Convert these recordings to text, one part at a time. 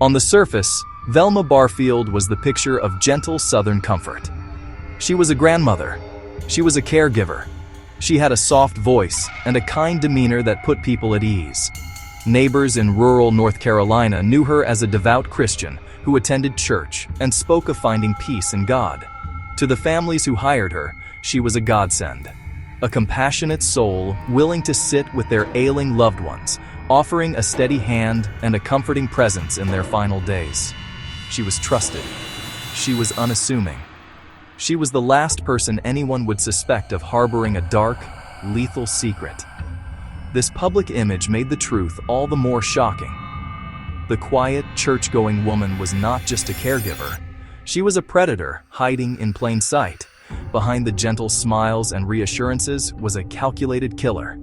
On the surface, Velma Barfield was the picture of gentle Southern comfort. She was a grandmother. She was a caregiver. She had a soft voice and a kind demeanor that put people at ease. Neighbors in rural North Carolina knew her as a devout Christian who attended church and spoke of finding peace in God. To the families who hired her, she was a godsend. A compassionate soul willing to sit with their ailing loved ones, offering a steady hand and a comforting presence in their final days. She was trusted. She was unassuming. She was the last person anyone would suspect of harboring a dark, lethal secret. This public image made the truth all the more shocking. The quiet, church-going woman was not just a caregiver. She was a predator hiding in plain sight. Behind the gentle smiles and reassurances was a calculated killer.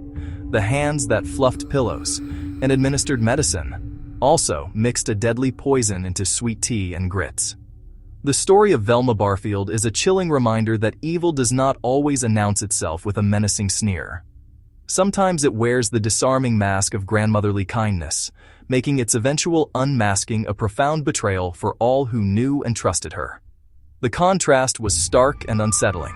The hands that fluffed pillows and administered medicine also mixed a deadly poison into sweet tea and grits. The story of Velma Barfield is a chilling reminder that evil does not always announce itself with a menacing sneer. Sometimes it wears the disarming mask of grandmotherly kindness, making its eventual unmasking a profound betrayal for all who knew and trusted her. The contrast was stark and unsettling.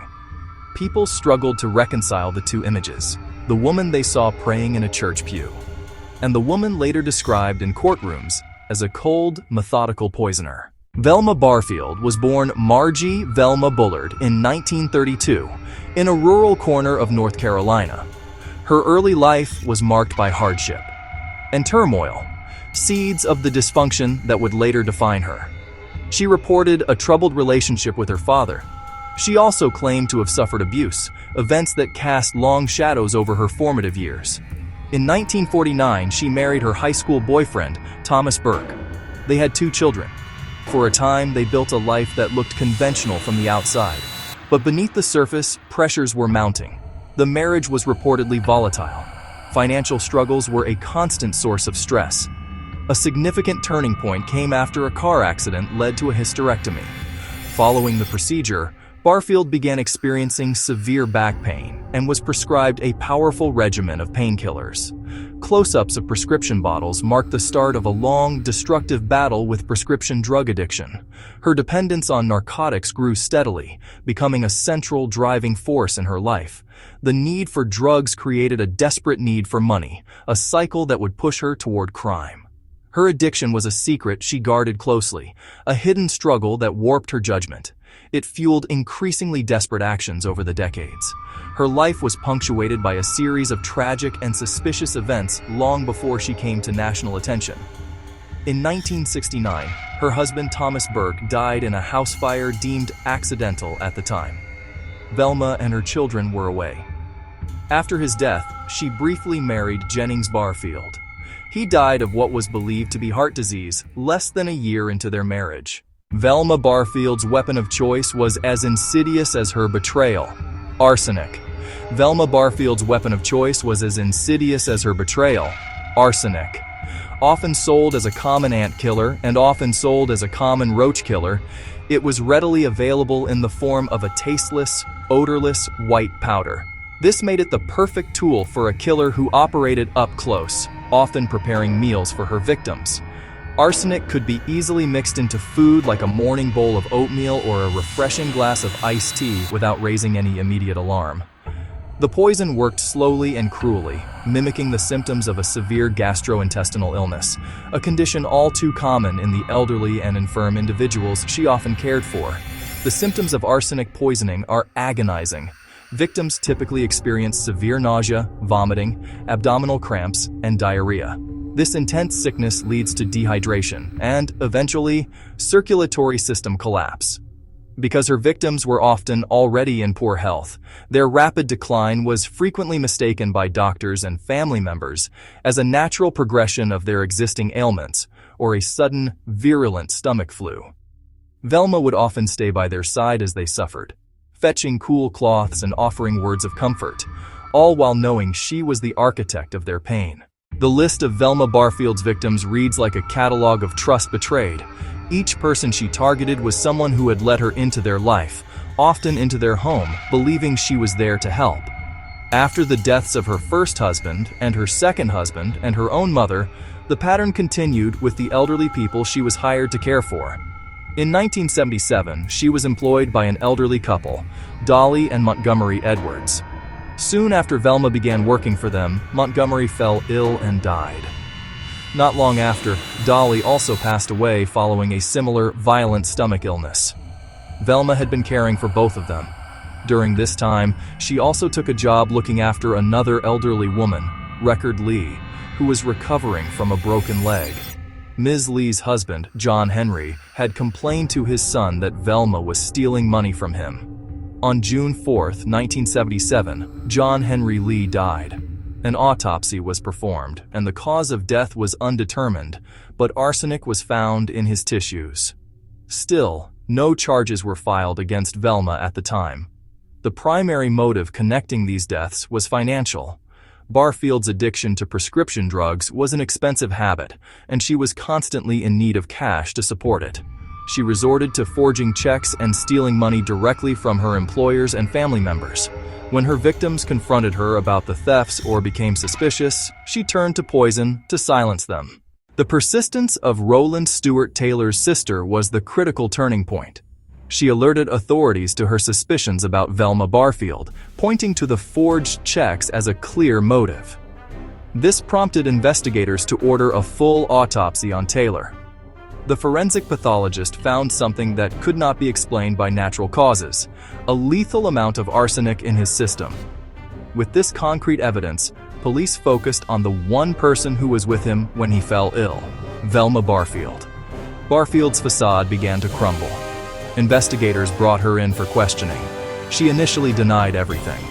People struggled to reconcile the two images, the woman they saw praying in a church pew, and the woman later described in courtrooms as a cold, methodical poisoner. Velma Barfield was born Margie Velma Bullard in 1932 in a rural corner of North Carolina. Her early life was marked by hardship and turmoil, seeds of the dysfunction that would later define her. She reported a troubled relationship with her father. She also claimed to have suffered abuse, events that cast long shadows over her formative years. In 1949, she married her high school boyfriend, Thomas Burke. They had 2 children. For a time, they built a life that looked conventional from the outside. But beneath the surface, pressures were mounting. The marriage was reportedly volatile. Financial struggles were a constant source of stress. A significant turning point came after a car accident led to a hysterectomy. Following the procedure, Barfield began experiencing severe back pain and was prescribed a powerful regimen of painkillers. Close-ups of prescription bottles marked the start of a long, destructive battle with prescription drug addiction. Her dependence on narcotics grew steadily, becoming a central driving force in her life. The need for drugs created a desperate need for money, a cycle that would push her toward crime. Her addiction was a secret she guarded closely, a hidden struggle that warped her judgment. It fueled increasingly desperate actions over the decades. Her life was punctuated by a series of tragic and suspicious events long before she came to national attention. In 1969, her husband Thomas Burke died in a house fire deemed accidental at the time. Velma and her children were away. After his death, she briefly married Jennings Barfield. He died of what was believed to be heart disease less than a year into their marriage. Velma Barfield's weapon of choice was as insidious as her betrayal: arsenic. Velma Barfield's weapon of choice was as insidious as her betrayal: arsenic. Often sold as a common ant killer and often sold as a common roach killer, it was readily available in the form of a tasteless, odorless white powder. This made it the perfect tool for a killer who operated up close, often preparing meals for her victims. Arsenic could be easily mixed into food like a morning bowl of oatmeal or a refreshing glass of iced tea without raising any immediate alarm. The poison worked slowly and cruelly, mimicking the symptoms of a severe gastrointestinal illness, a condition all too common in the elderly and infirm individuals she often cared for. The symptoms of arsenic poisoning are agonizing. Victims typically experience severe nausea, vomiting, abdominal cramps, and diarrhea. This intense sickness leads to dehydration and, eventually, circulatory system collapse. Because her victims were often already in poor health, their rapid decline was frequently mistaken by doctors and family members as a natural progression of their existing ailments or a sudden, virulent stomach flu. Velma would often stay by their side as they suffered, fetching cool cloths and offering words of comfort, all while knowing she was the architect of their pain. The list of Velma Barfield's victims reads like a catalog of trust betrayed. Each person she targeted was someone who had let her into their life, often into their home, believing she was there to help. After the deaths of her first husband and her second husband and her own mother, The pattern continued with the elderly people she was hired to care for. In 1977, she was employed by an elderly couple, Dolly and Montgomery Edwards. Soon after Velma began working for them, Montgomery fell ill and died. Not long after, Dolly also passed away following a similar violent stomach illness. Velma had been caring for both of them. During this time, she also took a job looking after another elderly woman, Record Lee, who was recovering from a broken leg. Ms. Lee's husband, John Henry, had complained to his son that Velma was stealing money from him. On June 4, 1977, John Henry Lee died. An autopsy was performed, and the cause of death was undetermined, but arsenic was found in his tissues. Still, no charges were filed against Velma at the time. The primary motive connecting these deaths was financial. Barfield's addiction to prescription drugs was an expensive habit, and she was constantly in need of cash to support it. She resorted to forging checks and stealing money directly from her employers and family members. When her victims confronted her about the thefts or became suspicious, she turned to poison to silence them. The persistence of Roland Stewart Taylor's sister was the critical turning point. She alerted authorities to her suspicions about Velma Barfield, pointing to the forged checks as a clear motive. This prompted investigators to order a full autopsy on Taylor. The forensic pathologist found something that could not be explained by natural causes: a lethal amount of arsenic in his system. With this concrete evidence, police focused on the one person who was with him when he fell ill: Velma Barfield. Barfield's facade began to crumble. Investigators brought her in for questioning. She initially denied everything.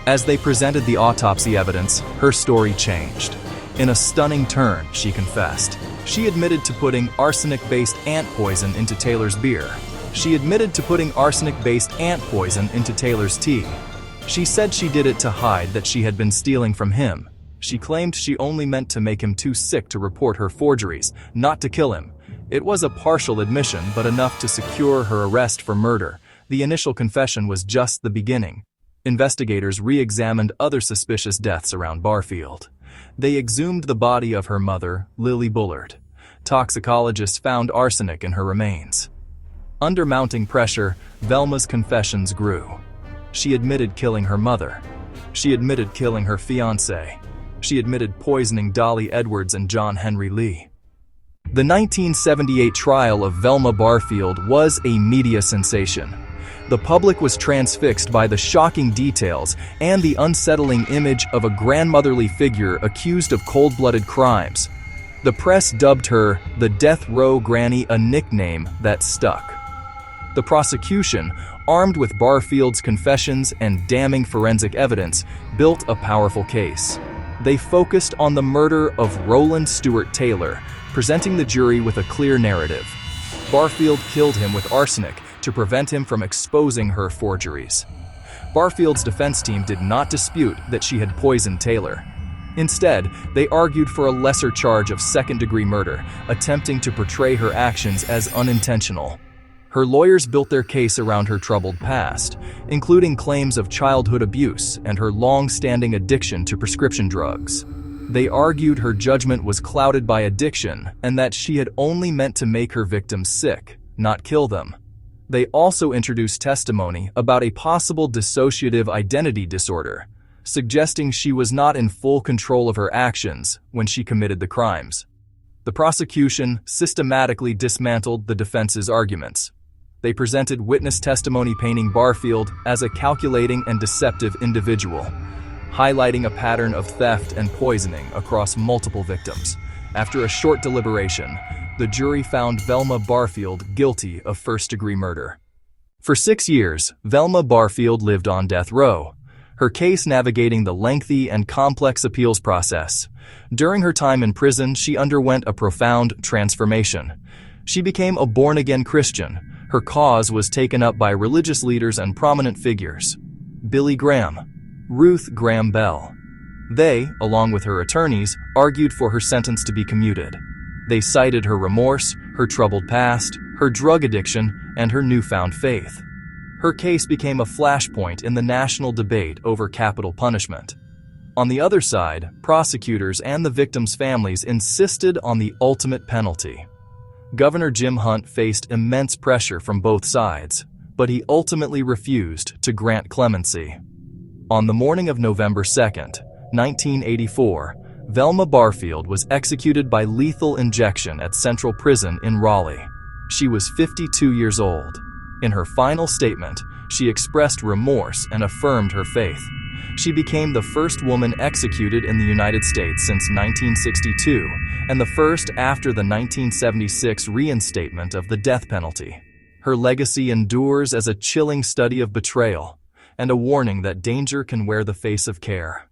As they presented the autopsy evidence, her story changed. In a stunning turn, she confessed. She admitted to putting arsenic-based ant poison into Taylor's beer. She admitted to putting arsenic-based ant poison into Taylor's tea. She said she did it to hide that she had been stealing from him. She claimed she only meant to make him too sick to report her forgeries, not to kill him. It was a partial admission, but enough to secure her arrest for murder. The initial confession was just the beginning. Investigators re-examined other suspicious deaths around Barfield. They exhumed the body of her mother, Lily Bullard. Toxicologists found arsenic in her remains. Under mounting pressure, Velma's confessions grew. She admitted killing her mother. She admitted killing her fiancé. She admitted poisoning Dolly Edwards and John Henry Lee. The 1978 trial of Velma Barfield was a media sensation. The public was transfixed by the shocking details and the unsettling image of a grandmotherly figure accused of cold-blooded crimes. The press dubbed her the Death Row Granny, a nickname that stuck. The prosecution, armed with Barfield's confessions and damning forensic evidence, built a powerful case. They focused on the murder of Roland Stewart Taylor, presenting the jury with a clear narrative. Barfield killed him with arsenic to prevent him from exposing her forgeries. Barfield's defense team did not dispute that she had poisoned Taylor. Instead, they argued for a lesser charge of second-degree murder, attempting to portray her actions as unintentional. Her lawyers built their case around her troubled past, including claims of childhood abuse and her long-standing addiction to prescription drugs. They argued her judgment was clouded by addiction and that she had only meant to make her victims sick, not kill them. They also introduced testimony about a possible dissociative identity disorder, suggesting she was not in full control of her actions when she committed the crimes. The prosecution systematically dismantled the defense's arguments. They presented witness testimony painting Barfield as a calculating and deceptive individual, highlighting a pattern of theft and poisoning across multiple victims. After a short deliberation, the jury found Velma Barfield guilty of first-degree murder. For 6 years, Velma Barfield lived on death row, her case navigating the lengthy and complex appeals process. During her time in prison, she underwent a profound transformation. She became a born-again Christian. Her cause was taken up by religious leaders and prominent figures: Billy Graham, Ruth Graham Bell. They, along with her attorneys, argued for her sentence to be commuted. They cited her remorse, her troubled past, her drug addiction, and her newfound faith. Her case became a flashpoint in the national debate over capital punishment. On the other side, prosecutors and the victims' families insisted on the ultimate penalty. Governor Jim Hunt faced immense pressure from both sides, but he ultimately refused to grant clemency. On the morning of November 2, 1984, Velma Barfield was executed by lethal injection at Central Prison in Raleigh. She was 52 years old. In her final statement, she expressed remorse and affirmed her faith. She became the first woman executed in the United States since 1962, and the first after the 1976 reinstatement of the death penalty. Her legacy endures as a chilling study of betrayal and a warning that danger can wear the face of care.